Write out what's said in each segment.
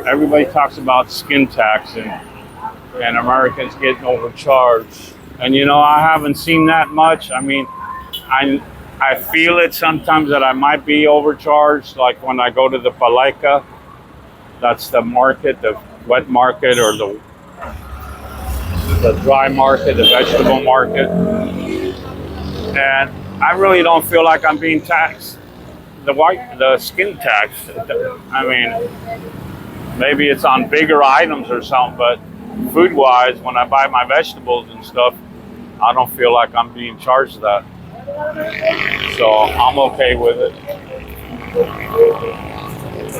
everybody talks about skin tax and Americans getting overcharged. And I haven't seen that much. I mean, I feel it sometimes that I might be overcharged, like when I go to the Paleca. That's the market, the wet market, or the dry market, the vegetable market. And I really don't feel like I'm being taxed. The skin tax. I mean, maybe it's on bigger items or something, but food-wise, when I buy my vegetables and stuff, I don't feel like I'm being charged that. So I'm okay with it.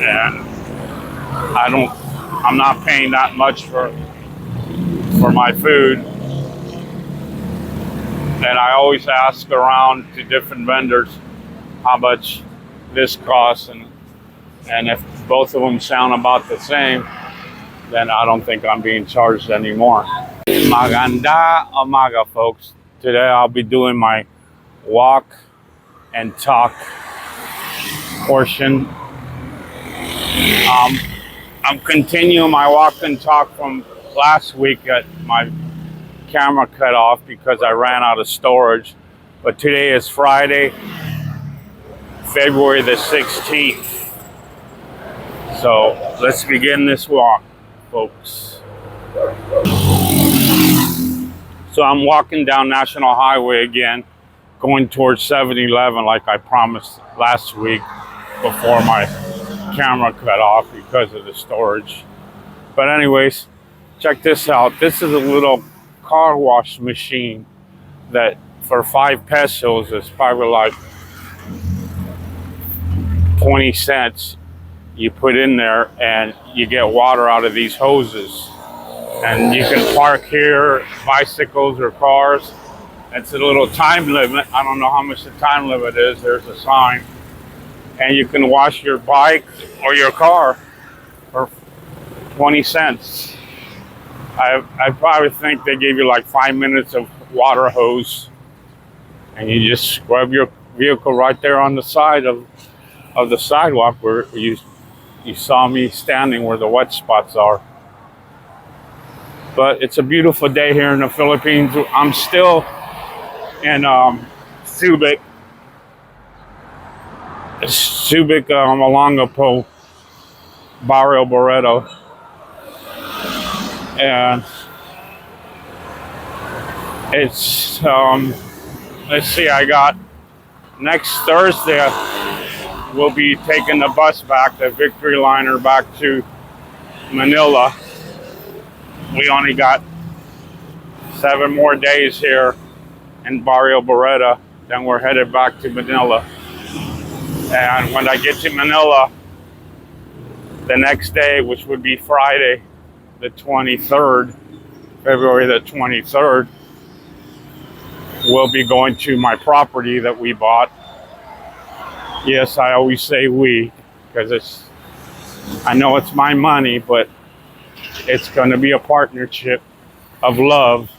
And I'm not paying that much for my food. And I always ask around to different vendors how much this costs, and if both of them sound about the same, then I don't think I'm being charged anymore. Maganda umaga, folks. Today I'll be doing my walk and talk portion. I'm continuing my walk and talk from last week. My camera cut off because I ran out of storage. But today is Friday, February the 16th. So let's begin this walk, folks. So I'm walking down National Highway again, going towards 7-Eleven like I promised last week before my camera cut off because of the storage. But anyways, check this out. This is a little car wash machine that for 5 pesos is probably like 20 cents. You put in there and you get water out of these hoses. And you can park here, bicycles or cars. It's a little time limit. I don't know how much the time limit is. There's a sign. And you can wash your bike or your car for 20 cents. I probably think they give you like 5 minutes of water hose, and you just scrub your vehicle right there on the side of the sidewalk where you saw me standing, where the wet spots are. But it's a beautiful day here in the Philippines. I'm still in Subic, Olongapo, Barrio Barreto. And it's, let's see, I got next Thursday, we'll be taking the bus back, the Victory Liner, back to Manila. We only got 7 more days here in Barrio Barreto, then we're headed back to Manila. And when I get to Manila, the next day, which would be Friday, the 23rd, February the 23rd, we'll be going to my property that we bought. Yes, I always say we, because I know it's my money, but it's going to be a partnership of love,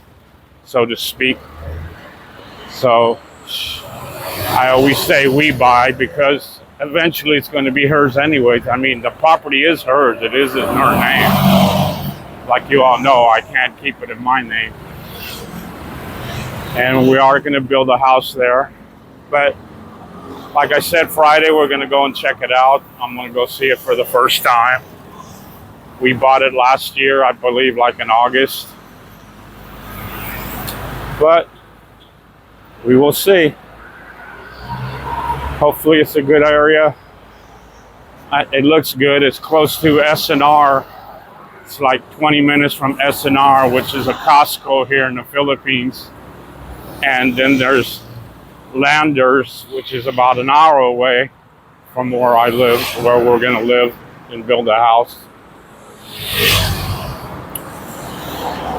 so to speak. So I always say we buy because eventually it's going to be hers anyways. I mean, the property is hers. It is in her name. Like you all know, I can't keep it in my name. And we are going to build a house there. But like I said, Friday we're going to go and check it out. I'm going to go see it for the first time. We bought it last year, I believe, like in August. But we will see. Hopefully it's a good area. It looks good. It's close to SNR. It's like 20 minutes from SNR, which is a Costco here in the Philippines. And then there's Landers, which is about an hour away from where I live, where we're going to live and build a house.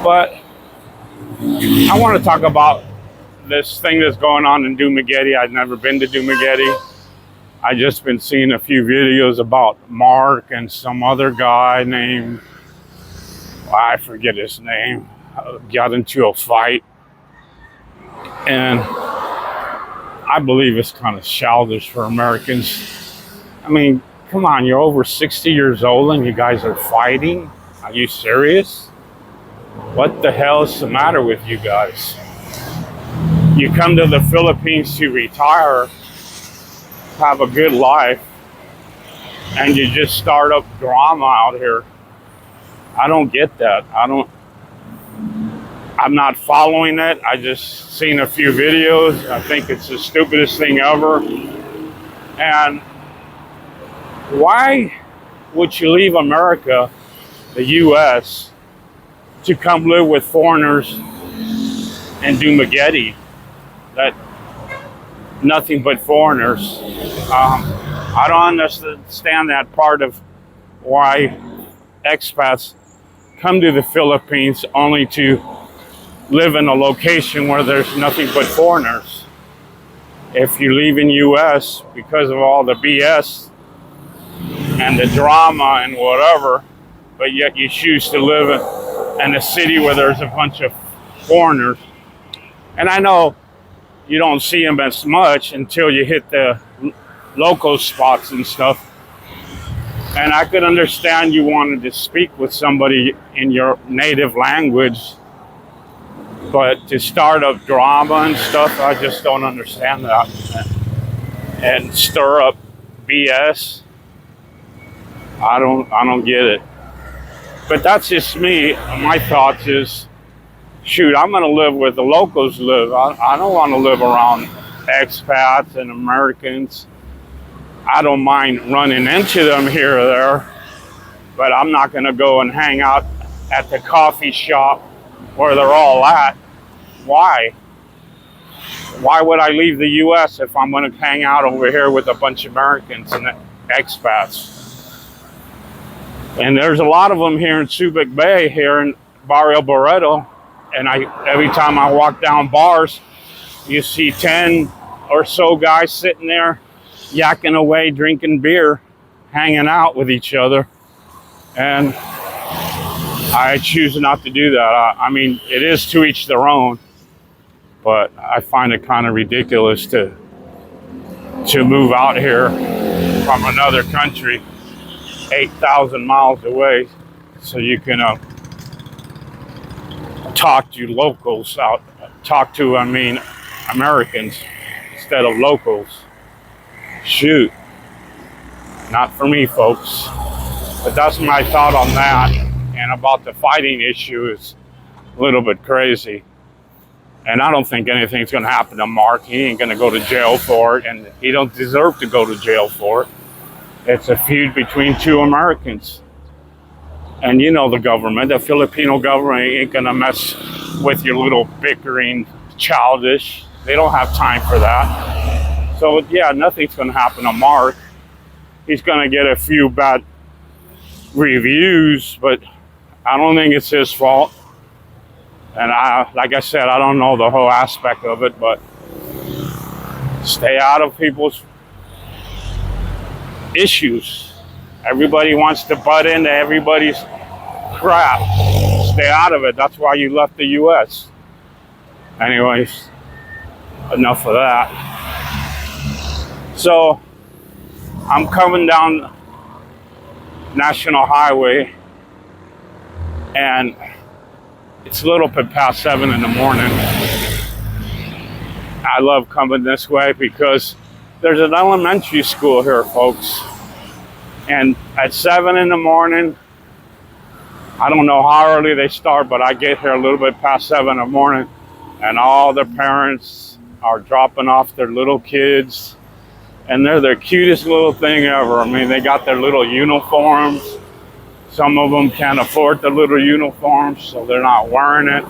But I want to talk about this thing that's going on in Dumaguete. I've never been to Dumaguete. I just been seeing a few videos about Mark and some other guy named, I forget his name, got into a fight. And I believe it's kind of childish for Americans. I mean, Come on, you're over 60 years old and you guys are fighting? Are you serious? What the hell is the matter with you guys? You come to the Philippines to retire, have a good life, and you just start up drama out here. I don't get that. I'm not following it. I just seen a few videos. I think it's the stupidest thing ever. And why would you leave America, the US, to come live with foreigners and do spaghetti? That nothing but foreigners. I don't understand that part of why expats come to the Philippines only to live in a location where there's nothing but foreigners. If you leave in US because of all the BS and the drama and whatever, but yet you choose to live in a city where there's a bunch of foreigners. And I know you don't see them as much until you hit the local spots and stuff. And I could understand you wanted to speak with somebody in your native language, but to start up drama and stuff, I just don't understand that. And stir up BS. I don't get it. But that's just me. My thoughts is, shoot, I'm gonna live where the locals live. I don't want to live around expats and Americans. I don't mind running into them here or there, but I'm not gonna go and hang out at the coffee shop where they're all at. Why? Why would I leave the US if I'm gonna hang out over here with a bunch of Americans and expats? And there's a lot of them here in Subic Bay, here in Barrio Barreto. And every time I walk down bars, you see 10 or so guys sitting there, yakking away, drinking beer, hanging out with each other. And I choose not to do that. I mean, it is to each their own, but I find it kind of ridiculous to move out here from another country 8,000 miles away so you can talk to locals Americans instead of locals. Shoot, not for me, folks. But that's my thought on that. And about the fighting issue is a little bit crazy. And I don't think anything's going to happen to Mark. He ain't going to go to jail for it, and he don't deserve to go to jail for it. It's a feud between two Americans. And you know the government, the Filipino government ain't going to mess with your little bickering childish. They don't have time for that. So yeah, nothing's going to happen to Mark. He's going to get a few bad reviews, but I don't think it's his fault. And like I said, I don't know the whole aspect of it, but stay out of people's issues. Everybody wants to butt into everybody's crap. Stay out of it. That's why you left the US. Anyways, enough of that. So I'm coming down National Highway, and it's a little bit past 7 in the morning. I love coming this way because there's an elementary school here, folks. And at 7 in the morning, I don't know how early they start, but I get here a little bit past 7 in the morning, and all the parents are dropping off their little kids. And they're the cutest little thing ever. I mean, they got their little uniforms. Some of them can't afford the little uniforms, so they're not wearing it.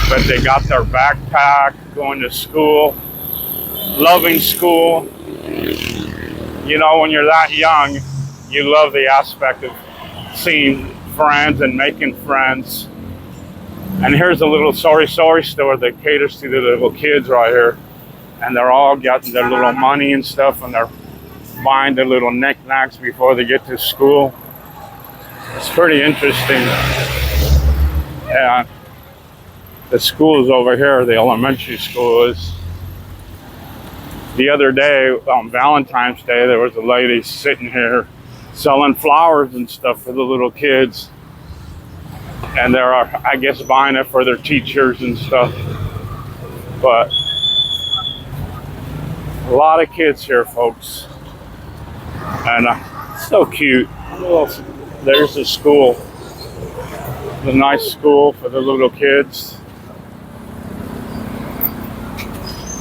But they got their backpack, going to school, loving school. You know, when you're that young, you love the aspect of seeing friends and making friends. And here's a little sorry store that caters to the little kids right here. And they're all getting their little money and stuff, and they're buying their little knickknacks before they get to school. It's pretty interesting. Yeah, the school is over here, the elementary school is. The other day on Valentine's Day, there was a lady sitting here selling flowers and stuff for the little kids. And they're, I guess, buying it for their teachers and stuff. But a lot of kids here, folks. And so cute. Well, there's the school. The nice school for the little kids.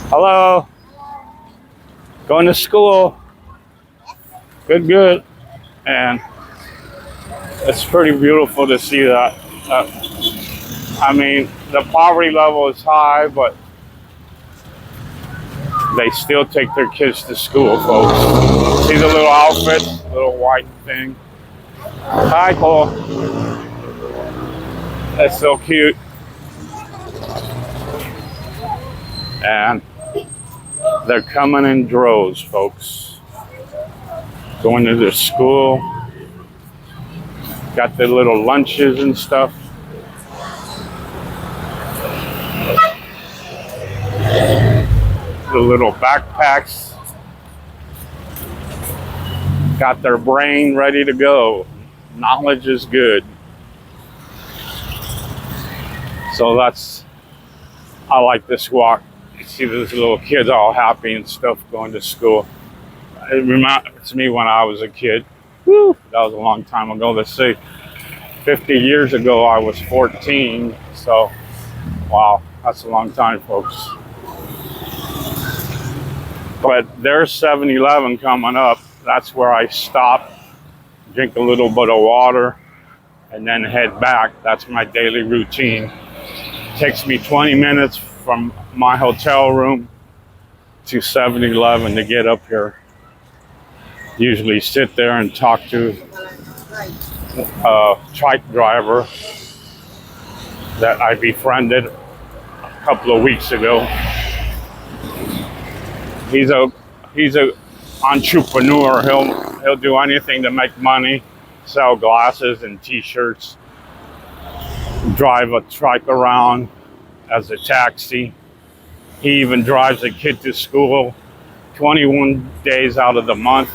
Hello. Going to school. Good, good. And it's pretty beautiful to see that. I mean, the poverty level is high, but they still take their kids to school, folks. See the little outfits, little white thing. Hi, Cole. That's so cute. And they're coming in droves, folks. Going to their school. Got their little lunches and stuff. The little backpacks. Got their brain ready to go. Knowledge is good. So I like this walk. You see those little kids all happy and stuff going to school. It reminds me when I was a kid. Woo, that was a long time ago. Let's see, 50 years ago I was 14. So, wow, that's a long time, folks. But there's 7-Eleven coming up. That's where I stop, drink a little bit of water, and then head back. That's my daily routine. Takes me 20 minutes from my hotel room to 7-Eleven to get up here. Usually sit there and talk to a trike driver that I befriended a couple of weeks ago. He's a entrepreneur. He'll do anything to make money, sell glasses and t-shirts, drive a trike around as a taxi. He even drives a kid to school 21 days out of the month.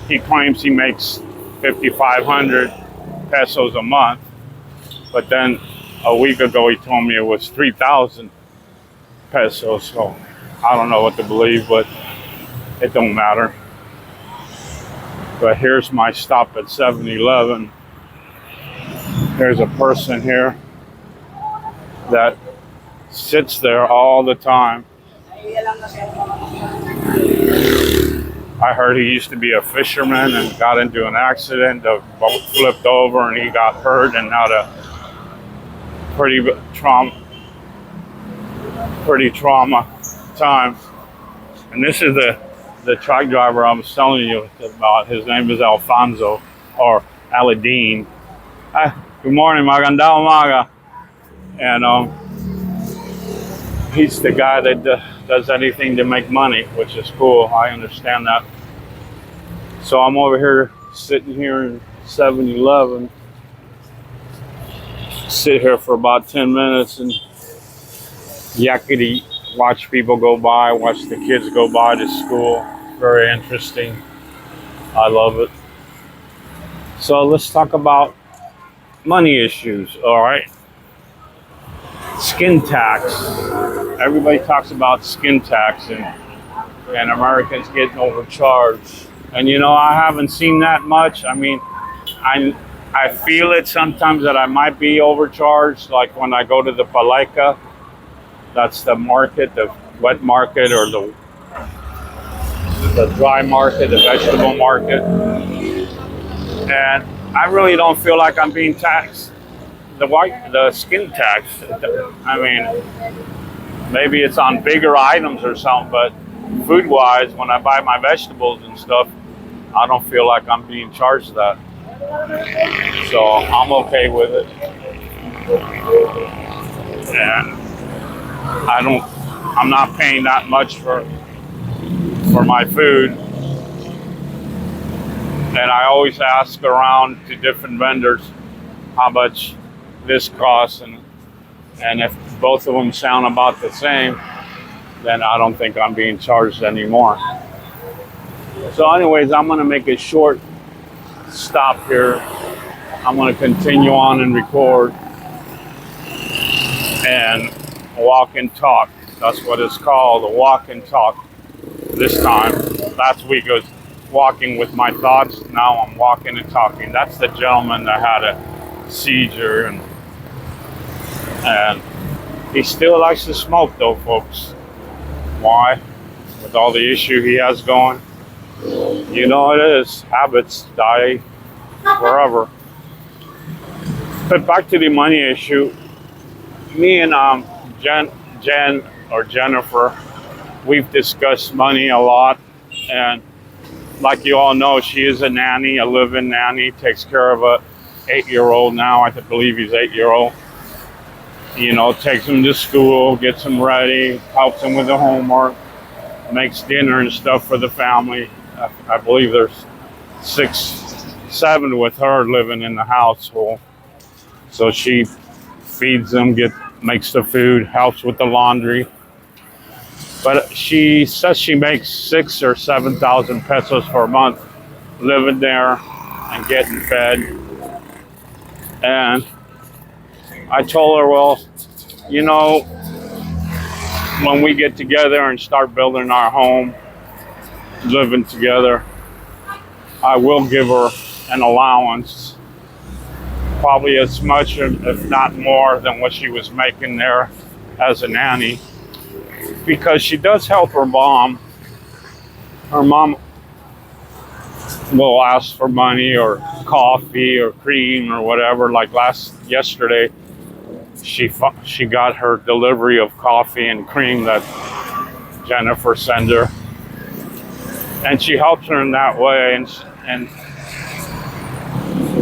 He claims he makes 5,500 pesos a month, but then a week ago he told me it was 3,000 pesos. So I don't know what to believe, but it don't matter. But here's my stop at 7-Eleven. There's a person here that sits there all the time. I heard he used to be a fisherman and got into an accident. The boat flipped over and he got hurt and had a pretty trauma time. And this is the truck driver I was telling you about. His name is Alfonso or Aladdin. Hi, good morning, magandang umaga. And he's the guy that does anything to make money, which is cool. I understand that. So I'm over here sitting here in 7-Eleven. Sit here for about 10 minutes and yakety, watch people go by, watch the kids go by to school. Very interesting. I love it. So let's talk about money issues, all right? Skin tax. Everybody talks about skin tax and Americans getting overcharged. And you know, I haven't seen that much. I mean, I feel it sometimes that I might be overcharged, like when I go to the Paleca. That's the market, the wet market, or the dry market, the vegetable market. And I really don't feel like I'm being taxed. The skin tax. I mean, maybe it's on bigger items or something, but food-wise, when I buy my vegetables and stuff, I don't feel like I'm being charged that. So I'm okay with it. And I'm not paying that much for my food. And I always ask around to different vendors how much this costs, and if both of them sound about the same, then I don't think I'm being charged anymore. So anyways, I'm going to make a short stop here. I'm going to continue on and record and walk and talk. That's what it's called, a walk and talk this time. Last week was walking with my thoughts. Now I'm walking and talking. That's the gentleman that had a seizure, and he still likes to smoke though, folks. Why? With all the issue he has going. You know it is. Habits die forever. But back to the money issue. Me and Jen or Jennifer, we've discussed money a lot, and like you all know, she is a nanny, a live-in nanny, takes care of a 8-year-old now. I believe he's 8-year-old. You know, takes him to school, gets him ready, helps him with the homework, makes dinner and stuff for the family. I believe there's 6, 7 with her living in the household. So she feeds them, makes the food, helps with the laundry. But she says she makes 6,000 or 7,000 pesos for a month living there and getting fed. And I told her, well, you know, when we get together and start building our home, living together, I will give her an allowance, probably as much, if not more, than what she was making there as a nanny, because she does help her mom. Her mom will ask for money or coffee or cream or whatever. Like yesterday, she got her delivery of coffee and cream that Jennifer sent her, and she helps her in that way. And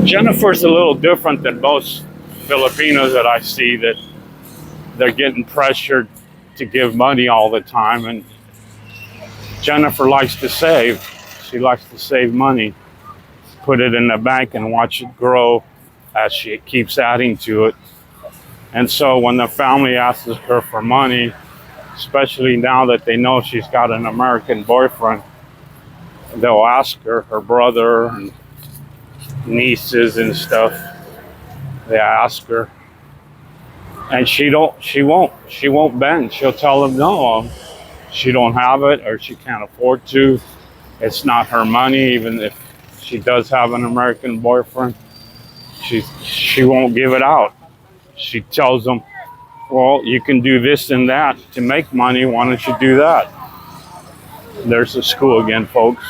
Jennifer's a little different than most Filipinos that I see, that they're getting pressured to give money all the time. And Jennifer likes to save. She likes to save money, put it in the bank and watch it grow as she keeps adding to it. And so when the family asks her for money, especially now that they know she's got an American boyfriend, they'll ask her brother and nieces and stuff. They ask her, and she won't bend. She'll tell them no, she don't have it, or she can't afford to. It's not her money. Even if she does have an American boyfriend, she won't give it out. She tells them, well, you can do this and that to make money. Why don't you do that? There's the school again, folks.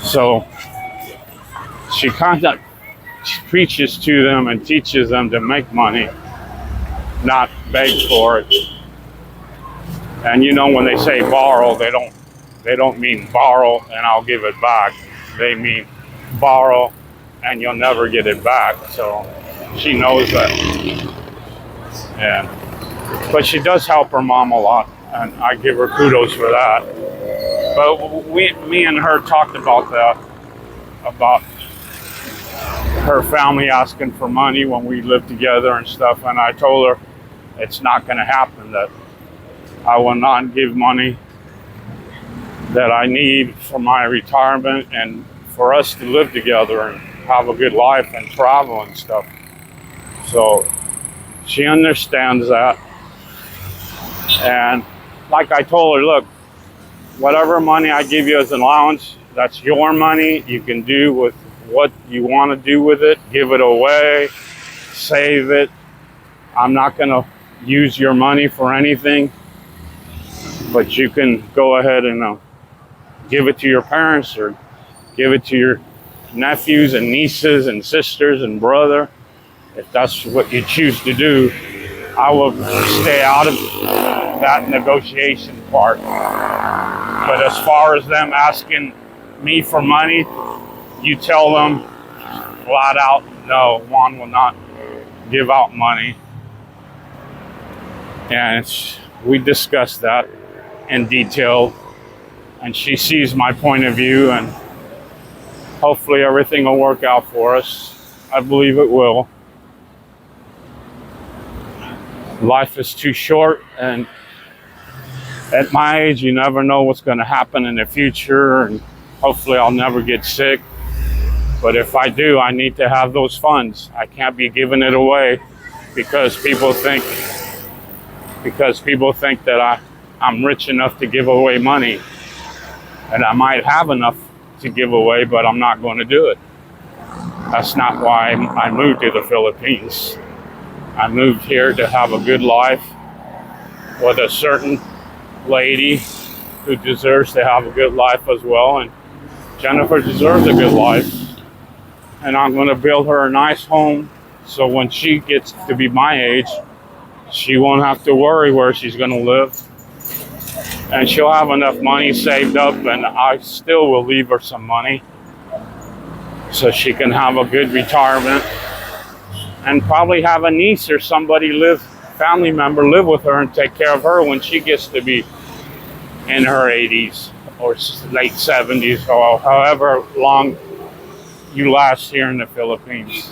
So she preaches to them and teaches them to make money, not beg for it. And you know, when they say borrow, they don't mean borrow and I'll give it back. They mean borrow and you'll never get it back. So she knows that. But she does help her mom a lot, and I give her kudos for that. But me and her talked about that, about her family asking for money when we lived together and stuff, and I told her it's not going to happen, that I will not give money that I need for my retirement and for us to live together and have a good life and travel and stuff. So she understands that. And like I told her, look, whatever money I give you as an allowance, that's your money. You can do with what you want to do with it. Give it away, save it. I'm not going to use your money for anything, but you can go ahead and give it to your parents or give it to your nephews and nieces and sisters and brother. If that's what you choose to do, I will stay out of that negotiation part. But as far as them asking me for money, you tell them flat out, no, Juan will not give out money. And we discussed that in detail, and she sees my point of view, and hopefully everything will work out for us. I believe it will. Life is too short, and At my age, you never know what's going to happen in the future, and hopefully I'll never get sick. But if I do, I need to have those funds. I can't be giving it away because people think that I'm rich enough to give away money. And I might have enough to give away, but I'm not going to do it. That's not why I moved to the Philippines. I moved here to have a good life with a certain lady who deserves to have a good life as well. And Jennifer deserves a good life. And I'm going to build her a nice home so when she gets to be my age, she won't have to worry where she's going to live. And she'll have enough money saved up, and I still will leave her some money so she can have a good retirement and probably have a niece or family member live with her and take care of her when she gets to be in her 80s or late 70s or however long you last here in the Philippines.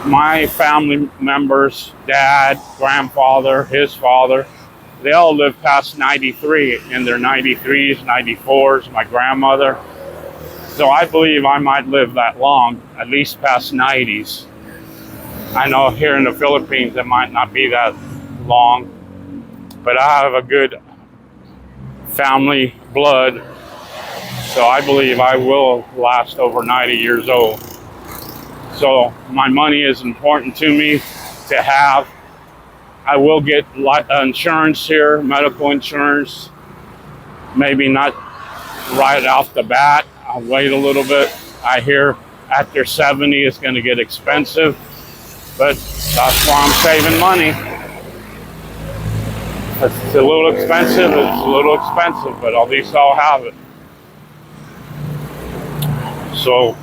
My family members, dad, grandfather, his father, they all live past 93 in their 93s, 94s, my grandmother. So I believe I might live that long, at least past 90s. I know here in the Philippines it might not be that long, but I have a good family blood, so I believe I will last over 90 years old. So my money is important to me to have. I will get insurance here, medical insurance. Maybe not right off the bat. I'll wait a little bit. I hear after 70 it's going to get expensive, but that's why I'm saving money. It's a little expensive, but at least I'll have it. So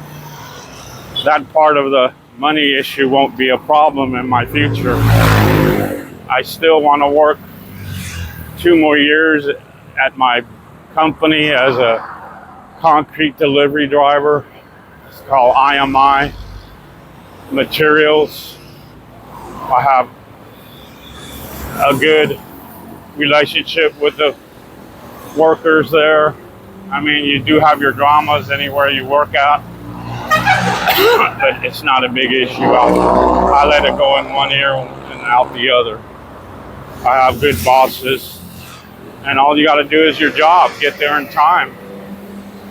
that part of the money issue won't be a problem in my future. I still want to work 2 more years at my company as a concrete delivery driver. It's called IMI Materials. I have a good relationship with the workers there. I mean, you do have your dramas anywhere you work at, but it's not a big issue. I let it go in one ear and out the other. I have good bosses, and all you got to do is your job. Get there in time.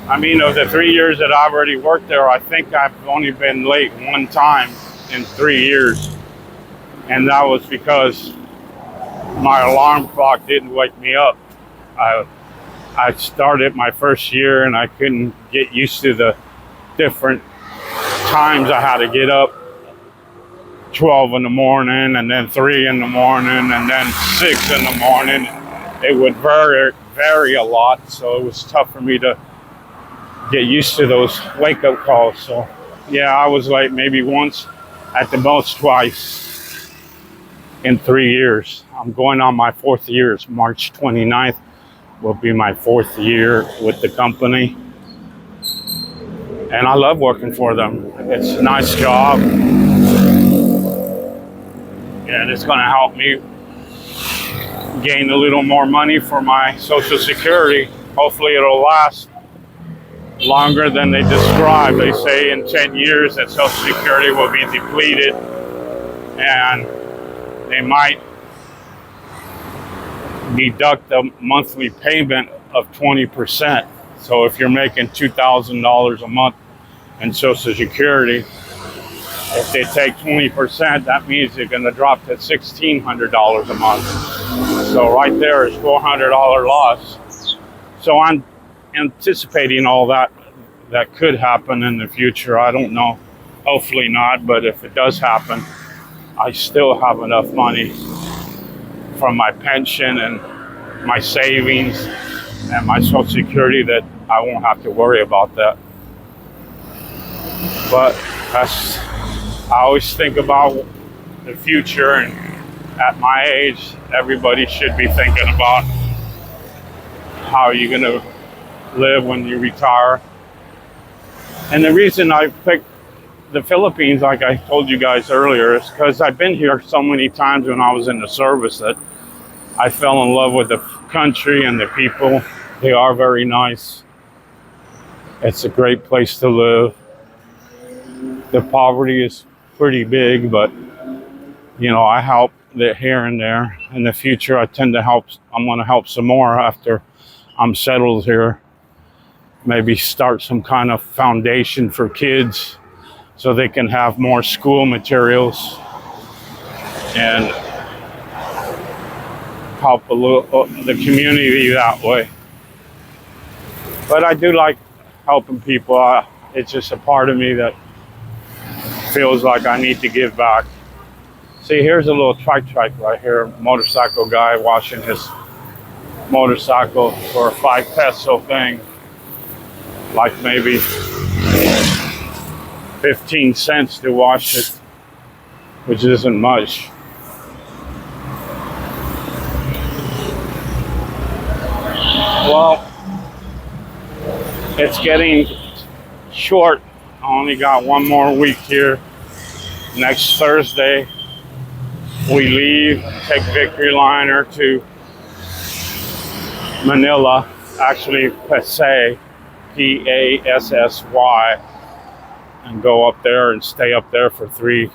I mean, of the 3 years that I've already worked there, I think I've only been late one time in 3 years, and that was because my alarm clock didn't wake me up. I started my first year, and I couldn't get used to the different times I had to get up. 12 in the morning, and then 3 in the morning, and then 6 in the morning. It would vary a lot, so it was tough for me to get used to those wake-up calls. So yeah, I was late maybe once, at the most twice in 3 years. I'm going on my 4th year. It's March 29th will be my 4th year with the company, and I love working for them. It's a nice job, and it's going to help me gain a little more money for my Social Security. Hopefully it'll last longer than they describe. They say in 10 years that Social Security will be depleted, and they might deduct a monthly payment of 20%. So if you're making $2,000 a month in Social Security, if they take 20%, that means they're going to drop to $1,600 a month. So right there is $400 loss. So I'm anticipating all that could happen in the future. I don't know. Hopefully not. But if it does happen, I still have enough money from my pension and my savings and my Social Security that I won't have to worry about that. But I always think about the future, and at my age, everybody should be thinking about how you're going to live when you retire. And the reason I picked the Philippines, like I told you guys earlier, is because I've been here so many times when I was in the service that I fell in love with the country and the people. They are very nice. It's a great place to live. The poverty is pretty big, but you know, I help here and there. In the future, I'm going to help some more after I'm settled here. Maybe start some kind of foundation for kids so they can have more school materials and help the community that way. But I do like helping people. It's just a part of me that feels like I need to give back. See, here's a little trike right here. Motorcycle guy washing his motorcycle for a 5 peso thing. Like maybe 15 cents to wash it, which isn't much. Well, it's getting short. I only got one more week here. Next Thursday, we leave, take Victory Liner to Manila, actually Pasay, P-A-S-S-Y, and go up there and stay up there for three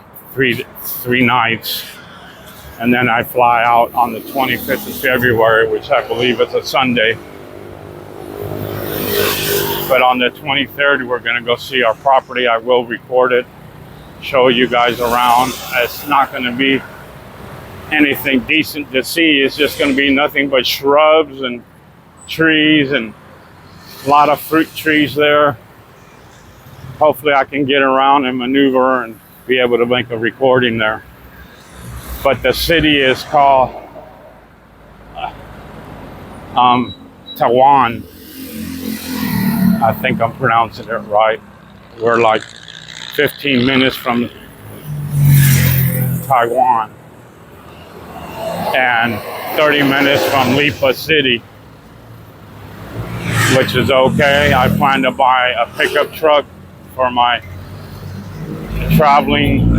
nights. And then I fly out on the 25th of February, which I believe is a Sunday. But on the 23rd, we're going to go see our property. I will record it, show you guys around. It's not going to be anything decent to see. It's just going to be nothing but shrubs and trees and a lot of fruit trees there. Hopefully I can get around and maneuver and be able to make a recording there. But the city is called Tawan. I think I'm pronouncing it right. We're like 15 minutes from Taiwan and 30 minutes from Lipa City, which is okay. I plan to buy a pickup truck for my traveling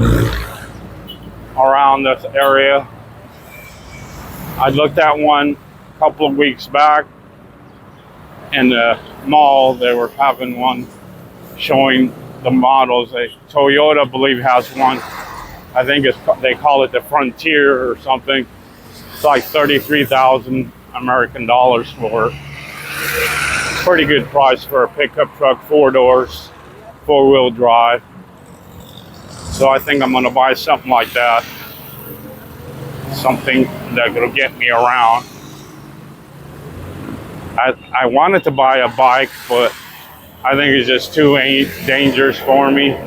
around this area. I looked at one a couple of weeks back in the mall. They were having one showing the models. Toyota, I believe, has one. I think they call it the Frontier or something. It's like 33,000 American dollars for it. Pretty good price for a pickup truck, 4 doors, 4-wheel drive. So I think I'm going to buy something like that. Something that will get me around. I wanted to buy a bike, but I think it's just too dangerous for me.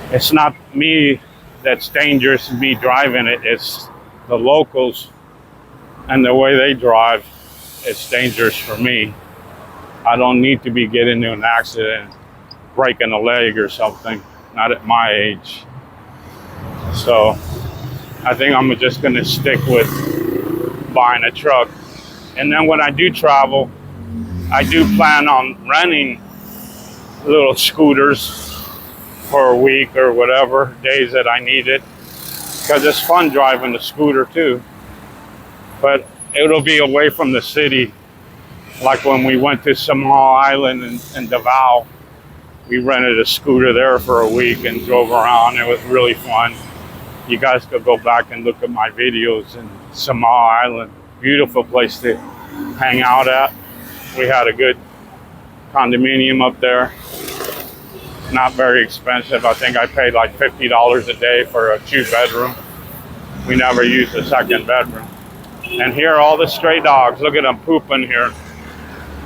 It's not me that's dangerous, me driving it. It's the locals and the way they drive. It's dangerous for me. I don't need to be getting into an accident, breaking a leg or something. Not at my age. So I think I'm just going to stick with buying a truck. And then when I do travel, I do plan on renting little scooters for a week or whatever days that I need it, because it's fun driving the scooter too. But it'll be away from the city. Like when we went to Samal Island in Davao, we rented a scooter there for a week and drove around. It was really fun. You guys could go back and look at my videos in Samal Island. Beautiful place to hang out at. We had a good condominium up there. Not very expensive. I think I paid like $50 a day for a 2-bedroom. We never used a second bedroom. And here are all the stray dogs. Look at them pooping here.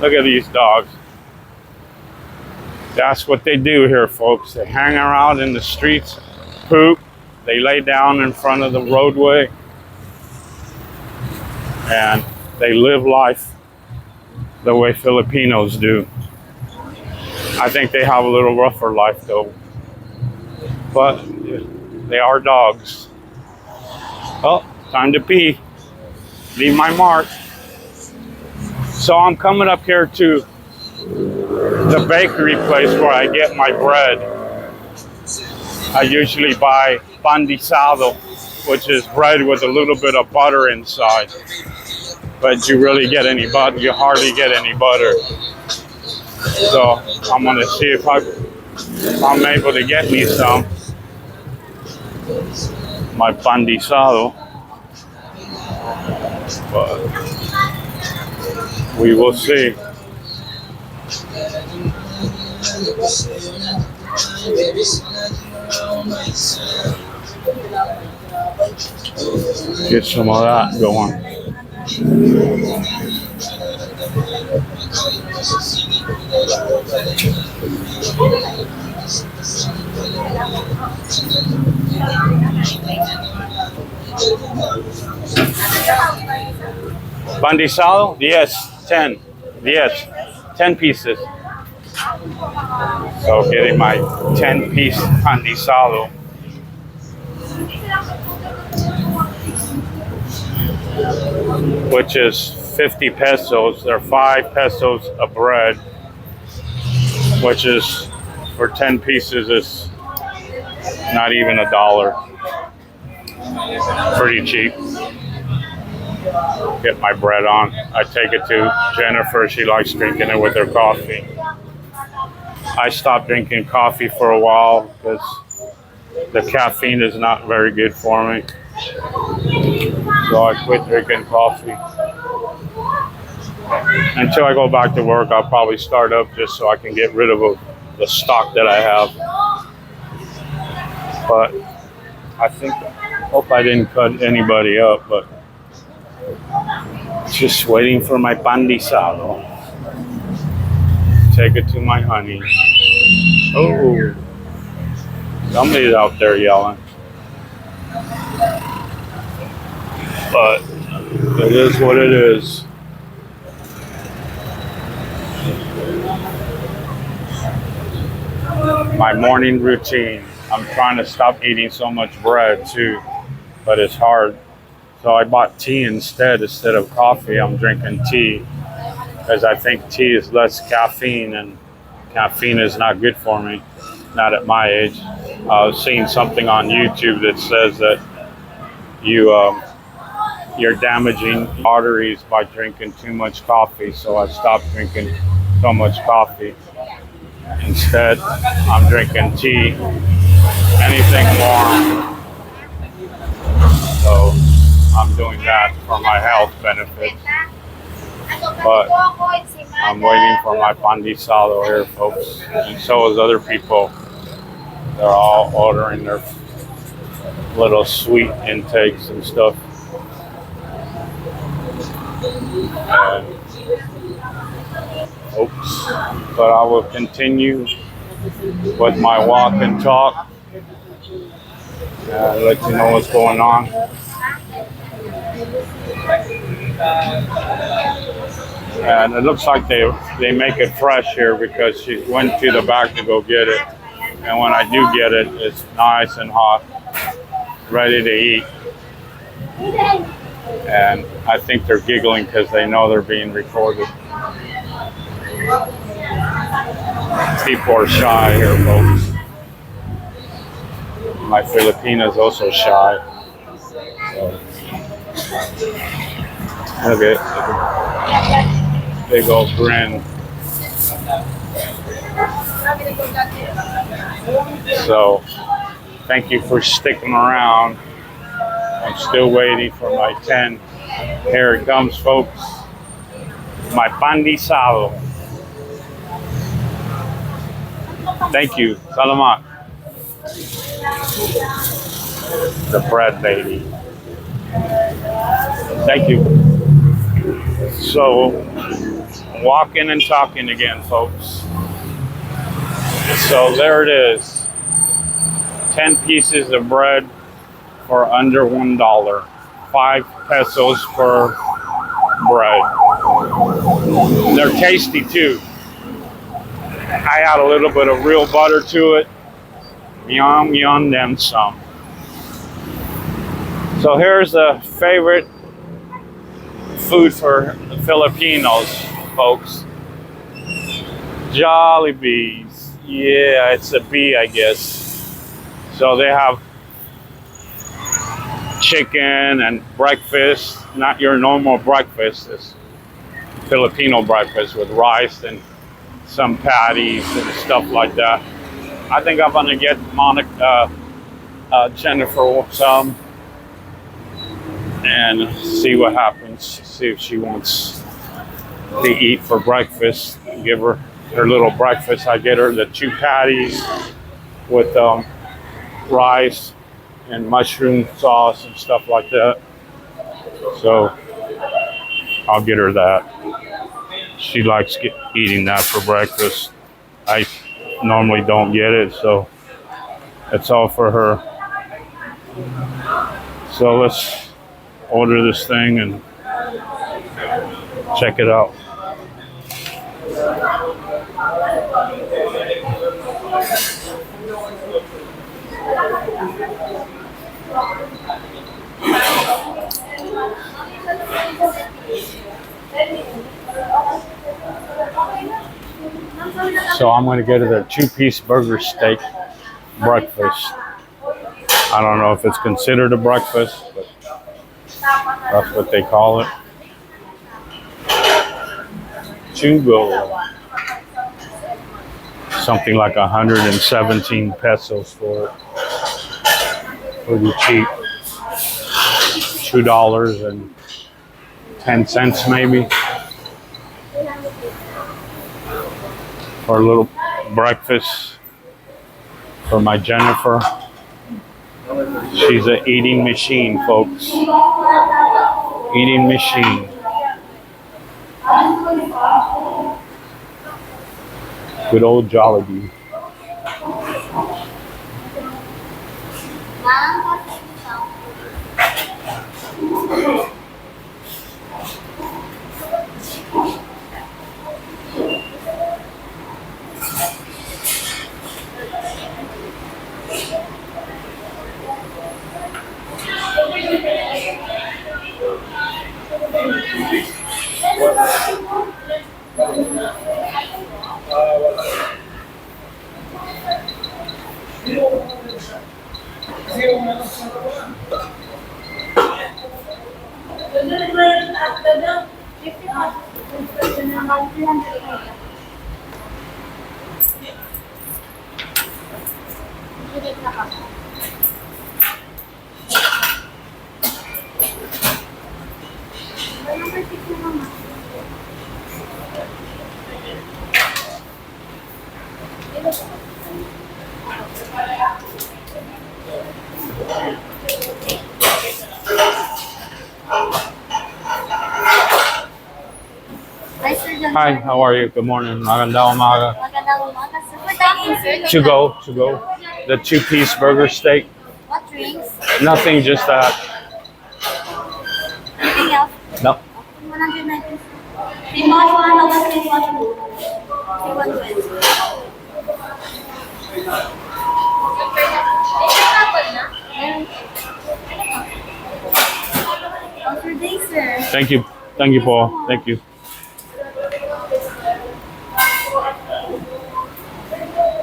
Look at these dogs. That's what they do here, folks. They hang around in the streets, poop. They lay down in front of the roadway. And they live life the way Filipinos do. I think they have a little rougher life though. But they are dogs. Oh, time to pee. Leave my mark. So I'm coming up here to the bakery place where I get my bread. I usually buy pandisado, which is bread with a little bit of butter inside. but you really get any butter. You hardly get any butter. So I'm gonna see if I'm able to get me some. My pandizado, but we will see. Get some of that going. Pandizado? Yes, 10. Yes, 10 pieces. So getting my 10-piece pandizado. Which is 50 pesos. They're 5 pesos a bread, which is for 10 pieces is not even $1. Pretty cheap. Get my bread on. I take it to Jennifer. She likes drinking it with her coffee. I stopped drinking coffee for a while because the caffeine is not very good for me. So I quit drinking coffee. Until I go back to work, I'll probably start up just so I can get rid of the stock that I have. But hope I didn't cut anybody up, but just waiting for my pandizado. Take it to my honey. Oh, somebody's out there yelling. But it is what it is. My morning routine. I'm trying to stop eating so much bread too, but it's hard. So I bought tea instead of coffee. I'm drinking tea because I think tea is less caffeine, and caffeine is not good for me, not at my age. I was seeing something on YouTube that says that you're damaging arteries by drinking too much coffee. So I stopped drinking so much coffee. Instead, I'm drinking tea, anything warm. So I'm doing that for my health benefits. But I'm waiting for my pandizado here, folks. And so is other people. They're all ordering their little sweet intakes and stuff. And but I will continue with my walk and talk. Let you know what's going on. And it looks like they make it fresh here because she went to the back to go get it. And when I do get it, it's nice and hot, ready to eat. And I think they're giggling because they know they're being recorded. People are shy here, folks. My Filipina's also shy. So, look at big old grin. So, thank you for sticking around. I'm still waiting for my 10. Here it comes, folks. My pandizado. Thank you. Salamat. The bread baby. Thank you. So, walking and talking again, folks. So there it is. 10 pieces of bread for under $1. 5 pesos per bread. They're tasty too. I add a little bit of real butter to it. Yum, yum, them some. So here's a favorite food for the Filipinos, folks. Jollibees. Yeah, it's a bee, I guess. So they have chicken and breakfast, not your normal breakfast. It's Filipino breakfast with rice and some patties and stuff like that. I think I'm gonna get Jennifer some and see what happens. See if she wants to eat for breakfast. Give her her little breakfast. I get her the 2 patties with rice and mushroom sauce and stuff like that. So I'll get her that. She likes eating that for breakfast. I normally don't get it, so it's all for her. So let's order this thing and check it out. So I'm going to get her the 2-piece burger steak breakfast. I don't know if it's considered a breakfast, but that's what they call it. $2. Something like 117 pesos for it. Pretty cheap. $2.10 maybe. For a little breakfast for my Jennifer. She's an eating machine, folks. Eating machine. Good old Jollibee. Hi, how are you? Good morning. Magandang umaga. Magandang umaga. Super dining, sir. To go. The 2-piece burger steak. What drinks? Nothing, just that. Anything else? No. 190. Three wash one, over 3 wash 120. Thank you. Thank you, Paul. Thank you.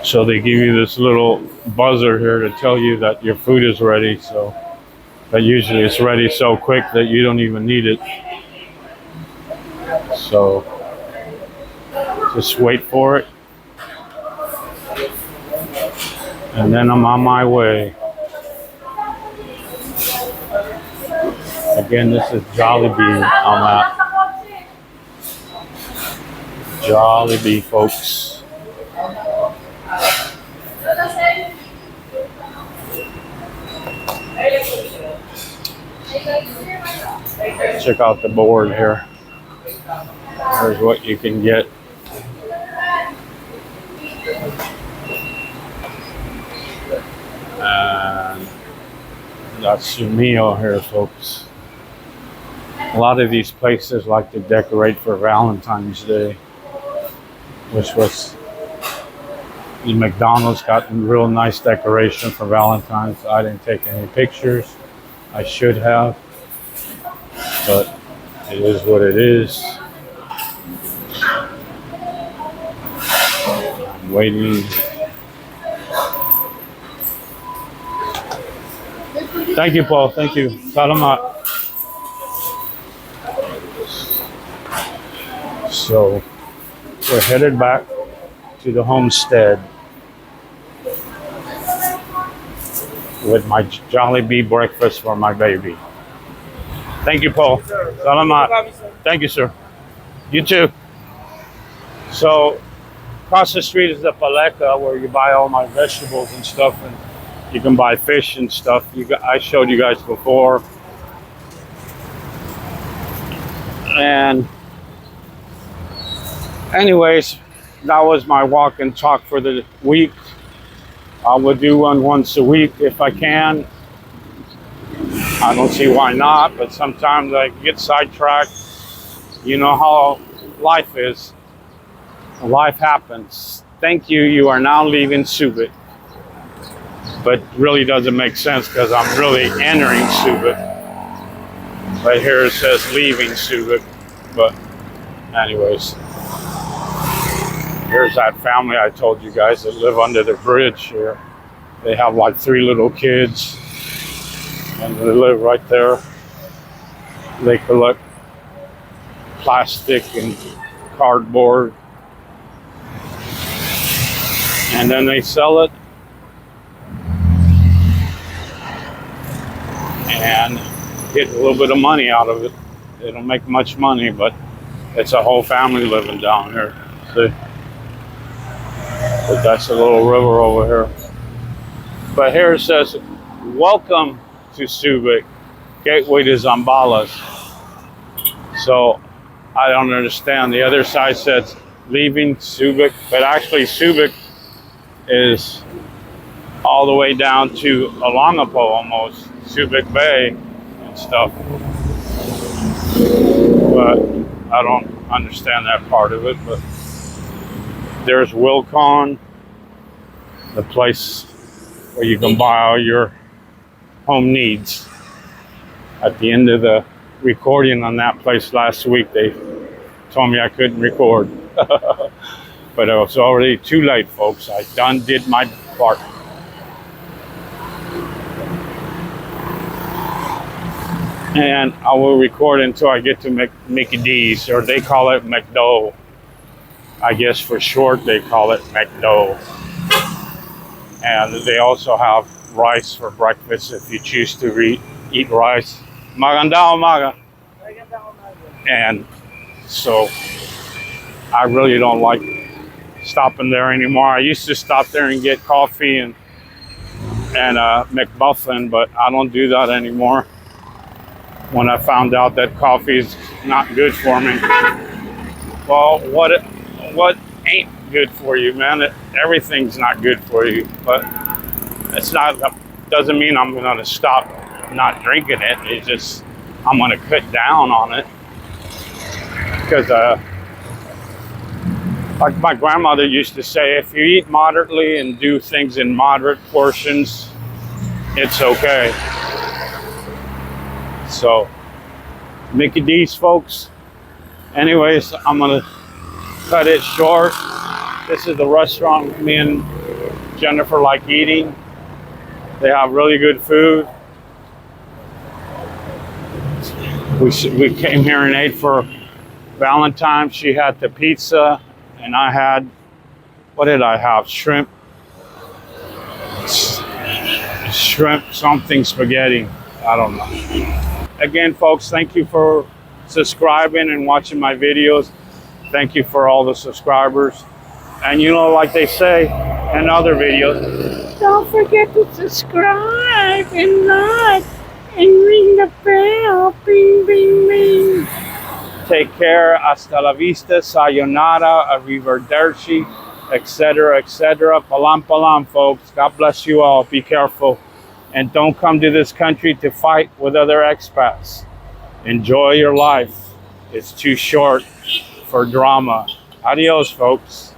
So they give you this little buzzer here to tell you that your food is ready. So, but usually it's ready so quick that you don't even need it. So just wait for it. And then I'm on my way. Again, this is Jollibee I'm at. Jollibee, folks. Check out the board here. Here's what you can get. And that's your meal here, folks. A lot of these places like to decorate for Valentine's Day, which was McDonald's got real nice decoration for Valentine's. I didn't take any pictures. I should have, but it is what it is. I'm waiting. Thank you, Paul. Thank you. Salamat. So we're headed back to the homestead with my Jollibee breakfast for my baby. Thank you, Paul. Salamat. Thank you, sir. You too. So across the street is the Paleka where you buy all my vegetables and stuff, and you can buy fish and stuff. I showed you guys before. And anyways, that was my walk and talk for the week. I will do one once a week if I can. I don't see why not, but sometimes I get sidetracked. You know how life is. Life happens. Thank you. You are now leaving Subic. But really doesn't make sense because I'm really entering Subic. But here it says leaving Subic. But anyways, here's that family I told you guys that live under the bridge here. They have like 3 little kids. And they live right there. They collect plastic and cardboard. And then they sell it. And get a little bit of money out of it. They don't make much money, but it's a whole family living down here. See? But that's a little river over here. But here it says, welcome to Subic, gateway to Zambales. So I don't understand. The other side says leaving Subic, but actually Subic is all the way down to Olongapo almost, Subic Bay and stuff. But I don't understand that part of it. But there's Wilcon, the place where you can buy all your home needs. At the end of the recording on that place last week, they told me I couldn't record. But it was already too late, folks. I did my part. And I will record until I get to Mickey D's, or they call it McDo. I guess for short they call it McDo. And they also have rice for breakfast if you choose to eat rice. Maganda umaga. And so I really don't like stopping there anymore. I used to stop there and get coffee and McMuffin, but I don't do that anymore. When I found out that coffee is not good for me. Well, what ain't good for you, man? Everything's not good for you, but doesn't mean I'm gonna stop not drinking it. It's just I'm gonna cut down on it because like my grandmother used to say, if you eat moderately and do things in moderate portions, it's okay. So Mickey D's, folks. Anyways, I'm gonna cut it short. This is the restaurant me and Jennifer like eating. They have really good food. We came here and ate for Valentine's. She had the pizza and I had, what did I have? Shrimp something spaghetti. I don't know. Again, folks, thank you for subscribing and watching my videos. Thank you for all the subscribers. And you know, like they say in other videos, don't forget to subscribe and like and ring the bell. Bing, bing, bing. Take care. Hasta la vista. Sayonara. Arrivederci. Etc. Etc. Palam palam, folks. God bless you all. Be careful. And don't come to this country to fight with other expats. Enjoy your life. It's too short for drama. Adios, folks.